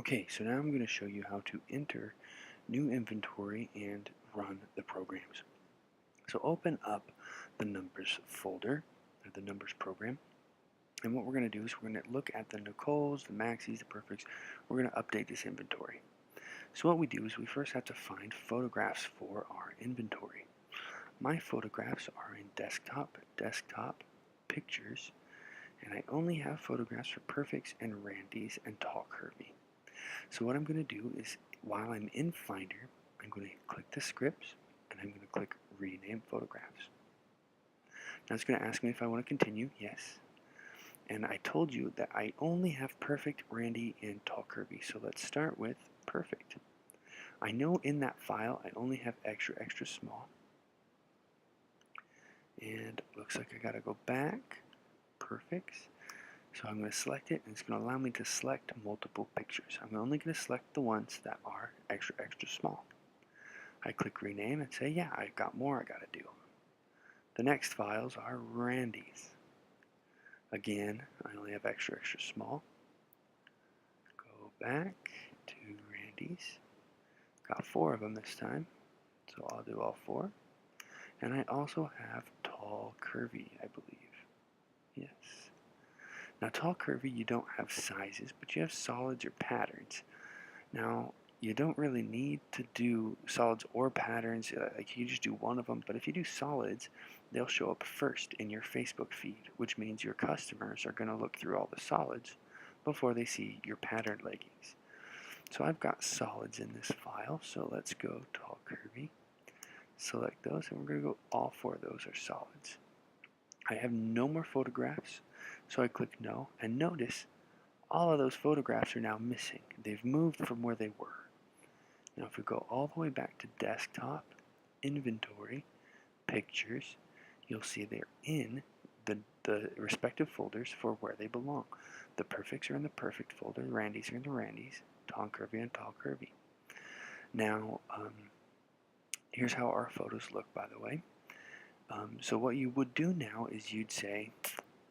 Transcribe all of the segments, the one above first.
Okay, so now I'm going to show you how to enter new inventory and run the programs. So open up the numbers folder, or the numbers program, and what we're going to do is we're going to look at the Nicoles, the Maxis, the Perfects. We're going to update this inventory. So what we do is we first have to find photographs for our inventory. My photographs are in desktop, pictures, and I only have photographs for Perfects and Randys and Tall Curvy. So what I'm going to do is, while I'm in Finder, I'm going to click the scripts, and I'm going to click Rename Photographs. Now it's going to ask me if I want to continue. Yes. And I told you that I only have Perfect, Randy, and Tall Kirby. So let's start with Perfect. I know in that file I only have extra small. And looks like I got to go back. Perfect. So I'm going to select it, and it's going to allow me to select multiple pictures. I'm only going to select the ones that are extra small. I click rename and say, yeah, I've got more I got to do. The next files are Randy's. Again, I only have extra small. Go back to Randy's. Got 4 of them this time, so I'll do all 4. And I also have Tall Curvy, I believe. Yes. Now, Tall Curvy, you don't have sizes, but you have solids or patterns. Now, you don't really need to do solids or patterns, like you just do one of them, but if you do solids, they'll show up first in your Facebook feed, which means your customers are going to look through all the solids before they see your patterned leggings. So I've got solids in this file, so let's go Tall Curvy, select those, and we're going to go all 4 of those are solids. I have no more photographs, so I click no, and notice all of those photographs are now missing. They've moved from where they were. Now if we go all the way back to desktop, inventory, pictures, you'll see they're in the respective folders for where they belong. The Perfects are in the Perfect folder, Randys are in the Randys, Tall Curvy and Tall Curvy. Now, here's how our photos look, by the way. So what you would do now is you'd say,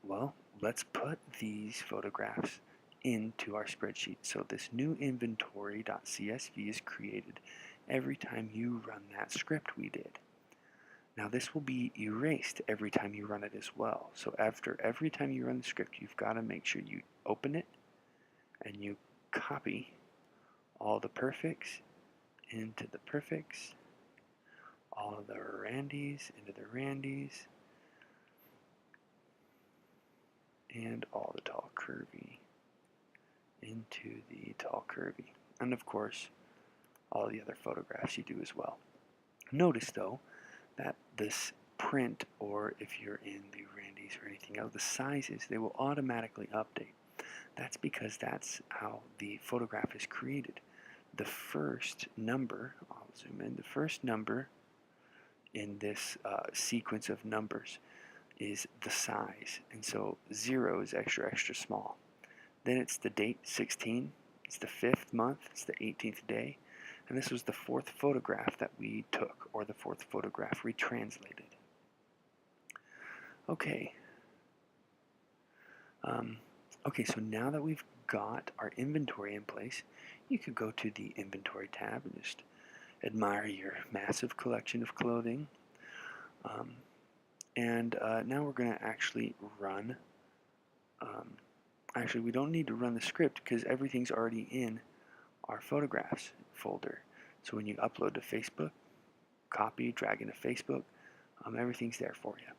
well, let's put these photographs into our spreadsheet. So this new inventory.csv is created every time you run that script we did. Now this will be erased every time you run it as well. So after every time you run the script, you've got to make sure you open it and you copy all the Perfects into the Perfects, all of the Randys into the Randys, and all the Tall Curvy into the Tall Curvy. And of course, all the other photographs you do as well. Notice though that this print, or if you're in the Randys or anything else, the sizes, they will automatically update. That's because that's how the photograph is created. The first number, I'll zoom in, the first number in this sequence of numbers is the size. And so 0 is extra small. Then it's the date, 16. It's the 5th month. It's the 18th day. And this was the 4th photograph that we took, or the 4th photograph retranslated. Okay. Okay, so now that we've got our inventory in place, you could go to the Inventory tab and just admire your massive collection of clothing. Now we're going to actually run. Actually, we don't need to run the script because everything's already in our photographs folder. So when you upload to Facebook, copy, drag into Facebook, everything's there for you.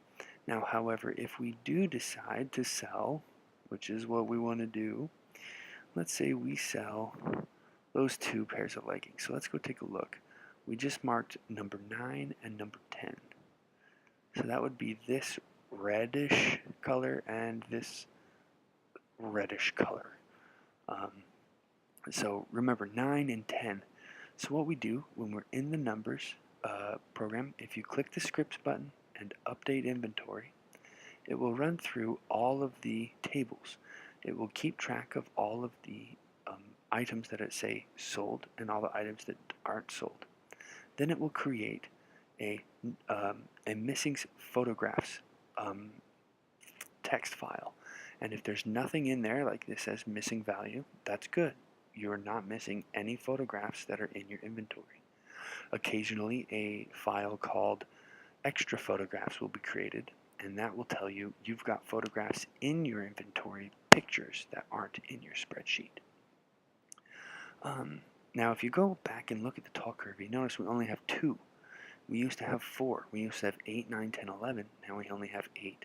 Now, however, if we do decide to sell, which is what we want to do, let's say we sell those 2 pairs of leggings. So let's go take a look. We just marked number 9 and number 10. So that would be this reddish color and this reddish color. So remember 9 and 10. So what we do when we're in the numbers program, if you click the scripts button and update inventory, it will run through all of the tables. It will keep track of all of the items that it say sold and all the items that aren't sold. Then it will create a missing photographs text file. And if there's nothing in there, like this says missing value, that's good. you're not missing any photographs that are in your inventory. Occasionally, a file called extra photographs will be created, and that will tell you you've got photographs in your inventory, pictures that aren't in your spreadsheet. Now, if you go back and look at the tall curve, you notice we only have 2. We used to have 4. We used to have 8, 9, 10, 11. Now we only have 8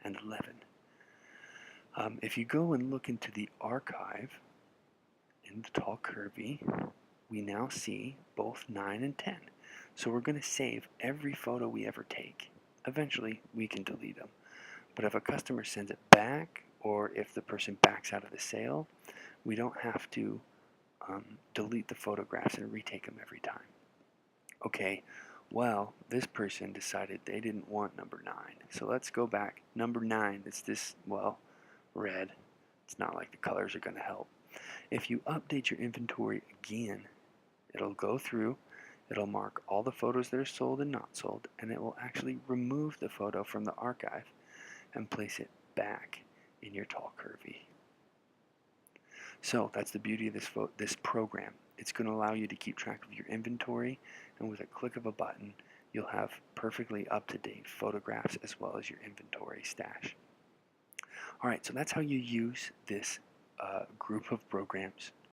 and 11. If you go and look into the archive in the tall curvy, we now see both 9 and 10. So we're going to save every photo we ever take. Eventually, we can delete them. But if a customer sends it back, or if the person backs out of the sale, we don't have to delete the photographs and retake them every time. Okay, well, this person decided they didn't want number 9. So let's go back. Number 9, it's this, well, red. It's not like the colors are going to help. If you update your inventory again, it'll go through, it'll mark all the photos that are sold and not sold, and it will actually remove the photo from the archive and place it back in your tall curvy. So that's the beauty of this program. It's going to allow you to keep track of your inventory, and with a click of a button, you'll have perfectly up-to-date photographs as well as your inventory stash. Alright, so that's how you use this group of programs